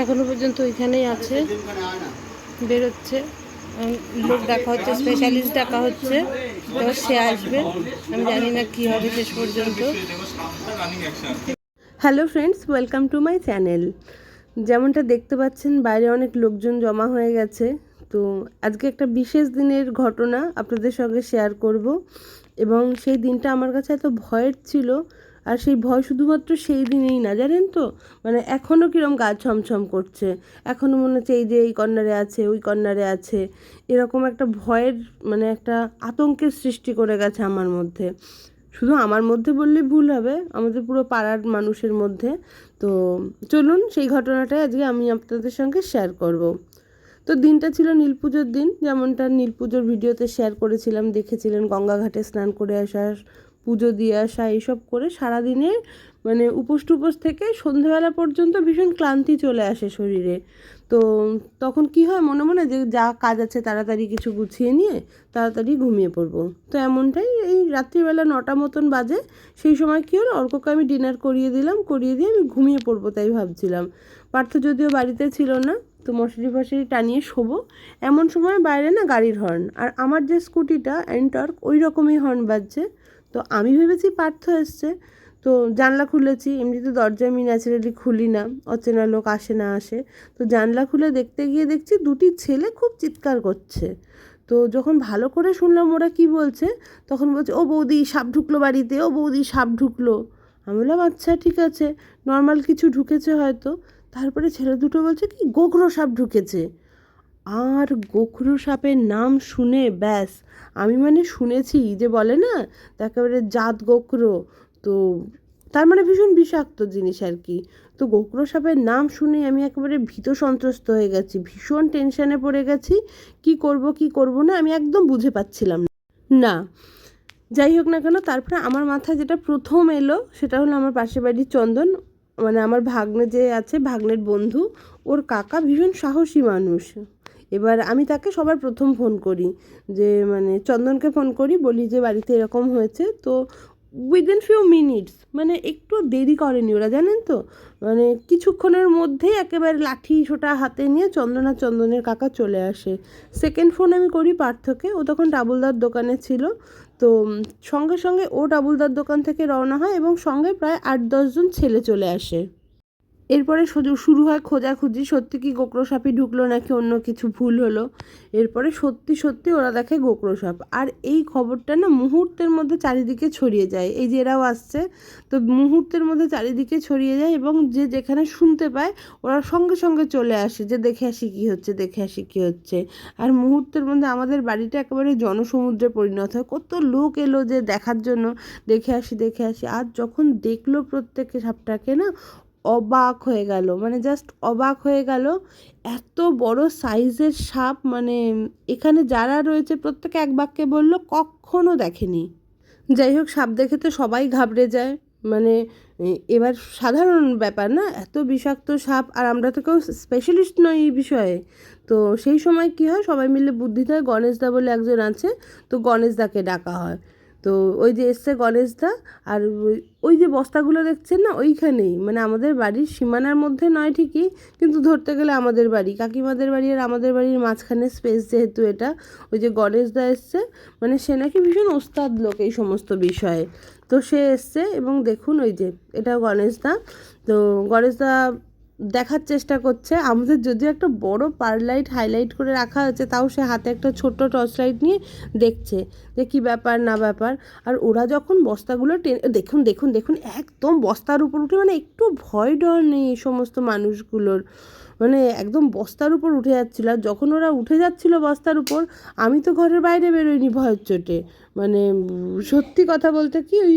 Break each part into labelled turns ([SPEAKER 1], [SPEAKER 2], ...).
[SPEAKER 1] এখনো পর্যন্ত ওইখানেই আছে, বেরোচ্ছে। লোক ডাকা হচ্ছে, স্পেশালিস্ট ডাকা হচ্ছে, তো সে আসবে। আমি জানি না কী হবে শেষ পর্যন্ত। Hello friends, welcome to my channel. যেমনটা দেখতে পাচ্ছেন বাইরে অনেক লোকজন জমা হয়ে গেছে। তো আজকে একটা বিশেষ দিনের ঘটনা আপনাদের সঙ্গে শেয়ার করব, এবং সেই দিনটা আমার কাছে এত ভয়ের ছিল। আর সেই ভয় শুধুমাত্র সেই দিনেই না, জানেন তো, মানে এখনও কীরকম গা ছমছম করছে। এখনও মনে হচ্ছে এই যে এই কর্নারে আছে, ওই কর্নারে আছে, এরকম একটা ভয়ের, মানে একটা আতঙ্কের সৃষ্টি করে গেছে আমার মধ্যে। শুধু আমার মধ্যে বললেই ভুল হবে, আমাদের পুরো পাড়ার মানুষের মধ্যে। তো চলুন সেই ঘটনাটাই আজকে আমি আপনাদের সঙ্গে শেয়ার করব। তো দিনটা ছিল নীলপুজোর দিন, যেমনটা নীলপুজোর ভিডিওতে শেয়ার করেছিলাম, দেখেছিলেন। গঙ্গা ঘাটে স্নান করে আসা, পুজো দিয়ে আসা, এইসব করে সারাদিনে মানে উপোস টুপোস থেকে সন্ধেবেলা পর্যন্ত ভীষণ ক্লান্তি চলে আসে শরীরে। তো তখন কি হয়, মনে মনে যে যা কাজ আছে তাড়াতাড়ি কিছু গুছিয়ে নিয়ে তাড়াতাড়ি ঘুমিয়ে পড়বো। তো এমনটাই এই রাত্রিবেলা 9টা মতন বাজে। সেই সময় কী হলো, অর্ককে আমি ডিনার করিয়ে দিলাম, করিয়ে দিয়ে আমি ঘুমিয়ে পড়বো তাই ভাবছিলাম। পার্থ যদিও বাড়িতে ছিল না, তো মশারি ফশারি টানিয়ে শোবো। এমন সময় বাইরে না গাড়ির হর্ন, আর আমার যে স্কুটিটা এন্টর্ক, ওই রকমই হর্ন বাজছে। তো আমি ভেবেছি পার্থ এসছে, তো জানলা খুলেছি। এমনিতে দরজা আমি ন্যাচারালি খুলি না, অচেনা লোক আসে না আসে। তো জানলা খুলে দেখতে গিয়ে দেখছি দুটি ছেলে খুব চিৎকার করছে। তো যখন ভালো করে শুনলাম ওরা কি বলছে, তখন বলছে, ও বৌদি সাপ ঢুকলো বাড়িতে, ও বৌদি সাপ ঢুকলো। আমি বললাম আচ্ছা ঠিক আছে, নর্মাল কিছু ঢুকেছে হয়তো। তারপরে ছেলে দুটো বলছে কি গোখরো সাপ ঢুকেছে। আর গোখরো সাপের নাম শুনে ব্যাস, আমি মানে শুনেছি যে বলে না একেবারে জাত গোখরো, তো তার মানে ভীষণ বিষাক্ত জিনিস আর কি। তো গোখরো সাপের নাম শুনে আমি একেবারে ভীত সন্ত্রস্ত হয়ে গেছি, ভীষণ টেনশানে পড়ে গেছি। কি করব না আমি একদম বুঝে পাচ্ছিলাম না। যাই হোক না কেন, তারপরে আমার মাথায় যেটা প্রথম এলো সেটা হলো আমার পাশের বাড়ির চন্দন, মানে আমার ভাগ্নে যে আছে, ভাগ্নের বন্ধু, ওর কাকা ভীষণ সাহসী মানুষ। এবার আমি তাকে সবার প্রথম ফোন করি, যে মানে চন্দনকে ফোন করি, বলি যে বাড়িতে এরকম হয়েছে। তো উইদিন ফিউ মিনিটস, মানে একটু দেরি করেনি ওরা, জানেন তো, মানে কিছুক্ষণের মধ্যেই একেবারে লাঠি সোটা হাতে নিয়ে চন্দন আর চন্দনের কাকা চলে আসে। সেকেন্ড ফোন আমি করি পার্থকে, ও তখন ডাবলদার দোকানে ছিল। তো সঙ্গে সঙ্গে ও ডাবলদার দোকান থেকে রওনা হয়, এবং সঙ্গে প্রায় 8-10 জন ছেলে চলে আসে। এরপরে শুরু হয় খোঁজাখুঁজি, সত্যি কি গোখরো সাপই ঢুকলো নাকি অন্য কিছু ভুল হলো। এরপরে সত্যি সত্যি ওরা দেখে গোখরো সাপ, আর এই খবরটা না মুহূর্তের মধ্যে চারিদিকে ছড়িয়ে যায়। এই যে এরাও আসছে, তো মুহূর্তের মধ্যে চারিদিকে ছড়িয়ে যায়, এবং যে যেখানে শুনতে পায় ওরা সঙ্গে সঙ্গে চলে আসে, যে দেখে আসি কী হচ্ছে, দেখে আসি কী হচ্ছে। আর মুহূর্তের মধ্যে আমাদের বাড়িটা একেবারে জনসমুদ্রে পরিণত হয়। কত লোক এলো যে দেখার জন্য, দেখে আসি দেখে আসি। আর যখন দেখলো প্রত্যেকে সাপটাকে না, অবাক হয়ে গেল, মানে জাস্ট অবাক হয়ে গেল। এত বড় সাইজের সাপ, মানে এখানে যারা রয়েছে প্রত্যেকে এক বাক্যে বলল কখনো দেখেনি। যাই হোক, সাপ দেখে তো সবাই ঘাবড়ে যায়, মানে এবার সাধারণ ব্যাপার না, এত বিষাক্ত সাপ, আর আমরা তো কেউ স্পেশালিস্ট নই এই বিষয়ে। তো সেই সময় কী হয়, সবাই মিলে বুদ্ধি দেয়, গণেশদা বলে একজন আছে, তো গণেশদাকে ডাকা হয়। তো ওই যে এসছে গণেশদা, আর ওই যে বস্তাগুলো দেখছেন না, ওইখানেই, মানে আমাদের বাড়ির সীমানার মধ্যে নয় ঠিকই, কিন্তু ধরতে গেলে আমাদের বাড়ি, কাকিমাদের বাড়ি আর আমাদের বাড়ির মাঝখানে স্পেস যেহেতু এটা, ওই যে গণেশদা এসছে, মানে সে নাকি ভীষণ ওস্তাদ লোক এই সমস্ত বিষয়ে। তো সে এসছে, এবং দেখুন ওই যে এটা গণেশদা। তো গণেশদা দেখার চেষ্টা করছে, আমাদের যদিও একটা বড় পারলাইট হাইলাইট করে রাখা হয়েছে, তাও সে হাতে একটা ছোট্ট টর্চ লাইট নিয়ে দেখছে যে কী ব্যাপার না ব্যাপার। আর ওরা যখন বস্তাগুলো দেখুন দেখুন দেখুন, একদম বস্তার উপর উঠে, মানে একটু ভয় ডর নেই এই সমস্ত মানুষগুলোর, মানে একদম বস্তার উপর উঠে যাচ্ছিলো। আর যখন ওরা উঠে যাচ্ছিলো বস্তার উপর, আমি তো ঘরের বাইরে বেরোইনি ভয়ের চোটে। মানে সত্যি কথা বলতে কি, ওই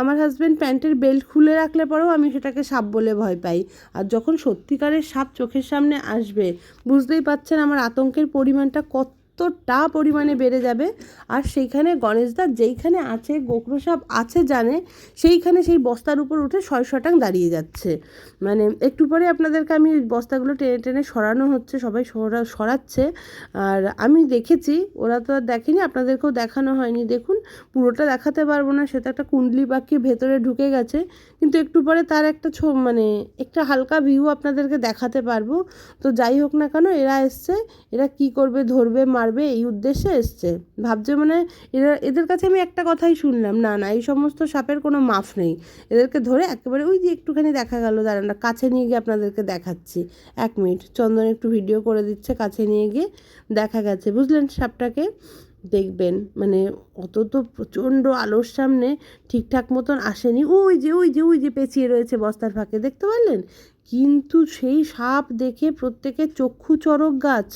[SPEAKER 1] আমার হাজব্যান্ড প্যান্টের বেল্ট খুলে রাখলে পরেও আমি সেটাকে সাপ বলে ভয় পাই। আর যখন সত্যিকারের সাপ চোখের সামনে আসবে, বুঝতেই পারছেন আমার আতঙ্কের পরিমাণটা কত এতটা পরিমাণে বেড়ে যাবে। আর সেইখানে গণেশদা যেইখানে আছে গোখরো সাপ আছে জানে, সেইখানে সেই বস্তার উপর উঠে শটাং দাঁড়িয়ে যাচ্ছে। মানে একটু পরে আপনাদেরকে আমি বস্তাগুলো টেনে টেনে সরানো হচ্ছে, সবাই সরাচ্ছে। আর আমি দেখেছি, ওরা তো আর দেখেনি, আপনাদেরকেও দেখানো হয়নি। দেখুন, পুরোটা দেখাতে পারবো না, সেটা একটা কুণ্ডলি পাখি ভেতরে ঢুকে গেছে, কিন্তু একটু পরে তার একটা মানে একটা হালকা ভিউ আপনাদেরকে দেখাতে পারবো। তো যাই হোক না কেন, এরা এসছে, এরা কি করবে, ধরবে মারবে এই উদ্দেশ্যে এসছে। ভাবছে মানে এদের কাছে আমি একটা কথাই শুনলাম, না না এই সমস্ত সাপের কোনো মাফ নেই, এদেরকে ধরে একেবারে ওই যে একটুখানি দেখা গেল, দাঁড়ান না কাছে নিয়ে গিয়ে আপনাদেরকে দেখাচ্ছি। 1 মিনিট, চন্দন একটু ভিডিও করে দিচ্ছে, কাছে নিয়ে গিয়ে দেখা গেছে, বুঝলেন সাপটাকে। দেখবেন মানে অত তো প্রচণ্ড আলোর সামনে ঠিকঠাক মতন আসেনি, ওই যে পেঁচিয়ে রয়েছে বস্তার ফাঁকে, দেখতে পারলেন? কিন্তু সেই সাপ দেখে প্রত্যেকের চক্ষু চড়ক গাছ।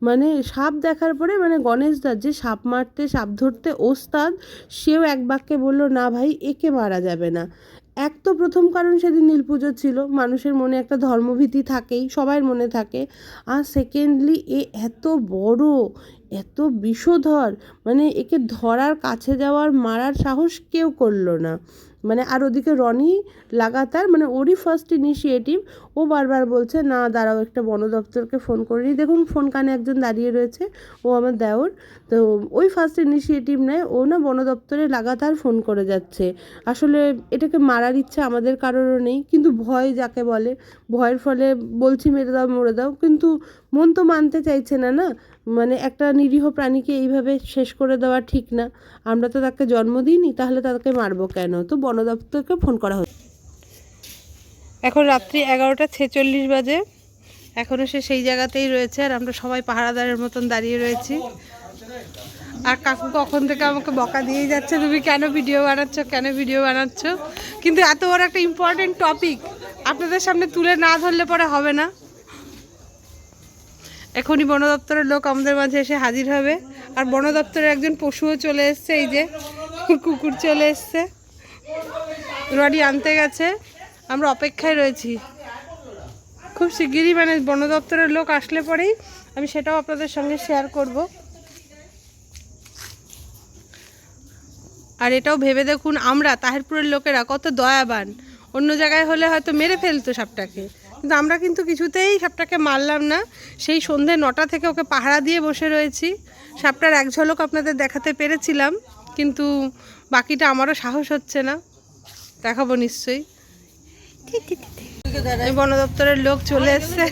[SPEAKER 1] মানে সাপ দেখার পরে মানে গণেশদার যে সাপ মারতে সাপ ধরতে ওস্তাদ, সেও এক বাক্যে বলল, না ভাই একে মারা যাবে না। এক তো প্রথম কারণ সেদিন নীলপুজো ছিল, মানুষের মনে একটা ধর্মভীতি থাকেই, সবার মনে থাকে। আর সেকেন্ডলি এত বড়, এত বিষধর, মানে একে ধরার, কাছে যাওয়ার, মারার সাহস কেউ করলো না। মানে আর ওদিকে রনি লাগাতার, মানে ওরই ফার্স্ট ইনিশিয়েটিভ, ও বারবার বলছে না দাঁড়াও একটা বন দপ্তরকে ফোন করে নিই। দেখুন ফোন কানে একজন দাঁড়িয়ে রয়েছে, ও আমার দেওর। তো ওই ফার্স্ট ইনিশিয়েটিভ নেয়, ও না বন দপ্তরে লাগাতার ফোন করে যাচ্ছে। আসলে এটাকে মারার ইচ্ছা আমাদের কারোরও নেই, কিন্তু ভয় যাকে বলে, ভয়ের ফলে বলছি মেরে দাও মরে দাও, কিন্তু মন তো মানতে চাইছে না। না মানে একটা নিরীহ প্রাণীকে এইভাবে শেষ করে দেওয়া ঠিক না, আমরা তো তাকে জন্ম দিইনি, তাহলে তাকে মারবো কেন? তো বন দপ্তরকে ফোন করা হচ্ছে। এখন রাত্রি 11:46 বাজে, এখনও সে সেই জায়গাতেই রয়েছে, আর আমরা সবাই পাহারাদারের মতন দাঁড়িয়ে রয়েছি। আর কাকু কখন থেকে আমাকে বকা দিয়েই যাচ্ছে, তুমি কেন ভিডিও বানাচ্ছ। কিন্তু এত বড় একটা ইম্পর্টেন্ট টপিক আপনাদের সামনে তুলে না ধরলে পরে হবে না। এখনই বন দপ্তরের লোক আমাদের মাঝে এসে হাজির হবে। আর বন দপ্তরের একজন পশুও চলে এসছে, এই যে কুকুর চলে এসছে, রনি আনতে গেছে, আমরা অপেক্ষায় রয়েছি। খুব শিগগিরই মানে বন দপ্তরের লোক আসলে পরেই আমি সেটাও আপনাদের সঙ্গে শেয়ার করব। আর এটাও ভেবে দেখুন, আমরা তাহিরপুরের লোকেরা কত দয়াবান, অন্য জায়গায় হলে হয়তো মেরে ফেলতো সাপটাকে, কিন্তু আমরা কিন্তু কিছুতেই সাপটাকে মারলাম না। সেই সন্ধে 9টা থেকে ওকে পাহারা দিয়ে বসে রয়েছি। সাপটার এক ঝলক আপনাদের দেখাতে পেরেছিলাম, কিন্তু বাকিটা আমারও সাহস হচ্ছে না, দেখাবো নিশ্চয়ই। এই বন দপ্তরের লোক চলে এসছে,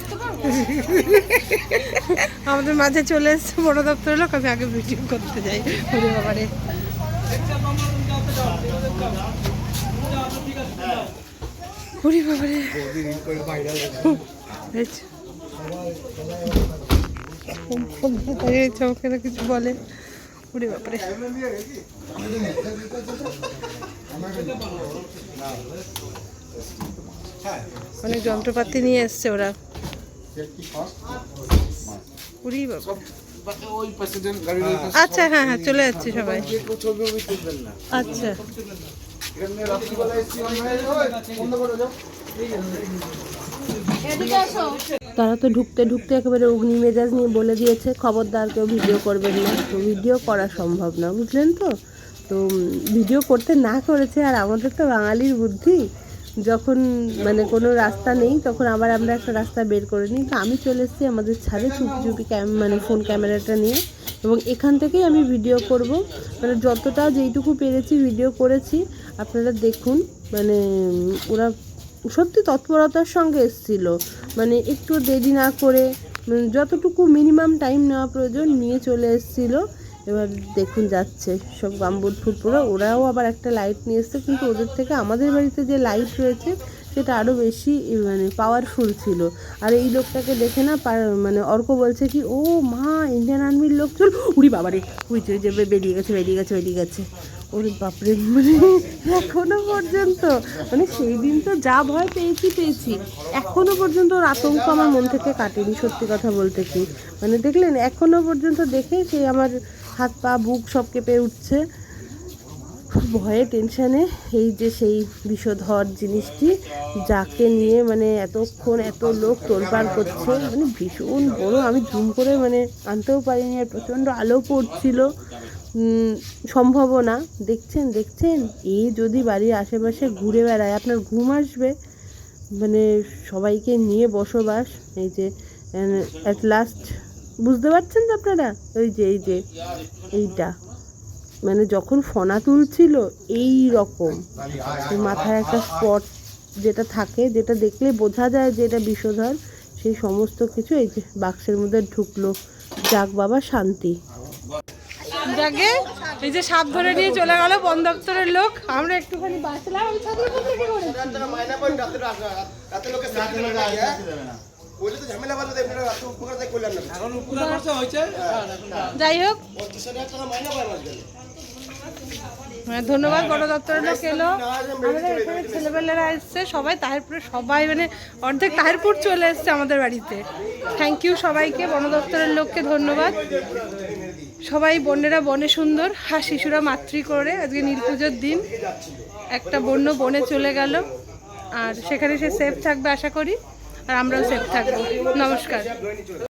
[SPEAKER 1] আমাদের মাঝে চলে এসছে বন দপ্তরের লোক। আমি আগে ভিডিও করতে যাই, ওরে বাবারে। ওরে বাবারে, চমকে না কিছু বলে, ওরে বাবারে। অনেক যন্ত্রপাতি নিয়ে এসছে ওরা। আচ্ছা হ্যাঁ হ্যাঁ চলে যাচ্ছে সবাই। আচ্ছা তারা তো ঢুকতে ঢুকতে একেবারে অগ্নি মেজাজ নিয়ে বলে দিয়েছে, খবরদার কেউ ভিডিও করবেন না। তো ভিডিও করা সম্ভব না, বুঝলেন তো। তো ভিডিও করতে না করেছে, আর আমাদের তো বাঙালির বুদ্ধি, যখন মানে কোনো রাস্তা নেই তখন আবার আমরা একটা রাস্তা বের করে নিই। তো আমি চলে এসেছি আমাদের ছাদে চুপি চুপি মানে ফোন ক্যামেরাটা নিয়ে, এবং এখান থেকেই আমি ভিডিও করব। মানে যতটা যেইটুকু পেরেছি ভিডিও করেছি, আপনারা দেখুন। মানে ওরা সত্যি তৎপরতার সঙ্গে এসেছিলো, মানে একটু দেরি না করে, যতটুকু মিনিমাম টাইম নেওয়া প্রয়োজন নিয়ে চলে এসেছিলো। এবার দেখুন যাচ্ছে সব গাম্বুট ফুটপুরা, ওরাও আবার একটা লাইট নিয়ে এসছে, কিন্তু ওদের থেকে আমাদের বাড়িতে যে লাইট রয়েছে সেটা আরও বেশি মানে পাওয়ারফুল ছিল। আর এই লোকটাকে দেখে না মানে অর্ক বলছে কি, ও মা ইন্ডিয়ান আর্মির লোক, চল। উড়ি বাবারে, ওই যে বেরিয়ে গেছে। ওরে বাপরে, মানে এখনো পর্যন্ত, মানে সেই দিন তো যা ভয় পেয়েছি, এখনো পর্যন্ত ওর আতঙ্ক আমার মন থেকে কাটেনি, সত্যি কথা বলতে কি। মানে দেখলেন এখনো পর্যন্ত দেখে সেই আমার হাত পা বুক সব কেঁপে উঠছে। ভয়ে টেনশানে এই যে সেই বিষধর জিনিসটি, যাকে নিয়ে মানে এতক্ষণ এত লোক তোলপাড় করছে, মানে ভীষণ বড়, আমি জুম করে মানে আনতেও পারিনি, আর প্রচণ্ড আলো পড়ছিল। সম্ভাবনা দেখছেন এই যদি বাড়ির আশেপাশে ঘুরে বেড়ায় আপনার ঘুম আসবে। মানে সবাইকে নিয়ে বসবাস, এই যে অ্যাট লাস্ট বুঝতে পারছেন তো আপনারা, এই যে এইটা মানে যখন ফনা তুলছিল এই রকম মাথায় একটা স্পট যেটা থাকে, যেটা দেখলে বোঝা যায় যে এটা বিষধর, সেই সমস্ত কিছু এই যে বাক্সের মধ্যে ঢুকলো। যাক বাবা শান্তি। যাকে এই যে সাপ ধরে নিয়ে চলে গেল বন দপ্তরের লোক, আমরা একটুখানি বাঁচলাম। যাই হোক ধন্যবাদ, বন দপ্তরের লোক এলো, আমাদের এখানে ছেলেবেলারা এসছে সবাই, তাহিরপুরে সবাই মানে অর্ধেক তাহিরপুর চলে এসছে আমাদের বাড়িতে। থ্যাংক ইউ সবাইকে, বন দপ্তরের লোককে ধন্যবাদ। সবাই বোনেরা বনে সুন্দর, আর শিশুরা মাতৃ করে। আজকে নীল পুজোর দিন একটা বন্য বনে চলে গেল, আর সেখানে সে সেফ থাকবে আশা করি, আর আমরাও সেফ থাকবো। নমস্কার।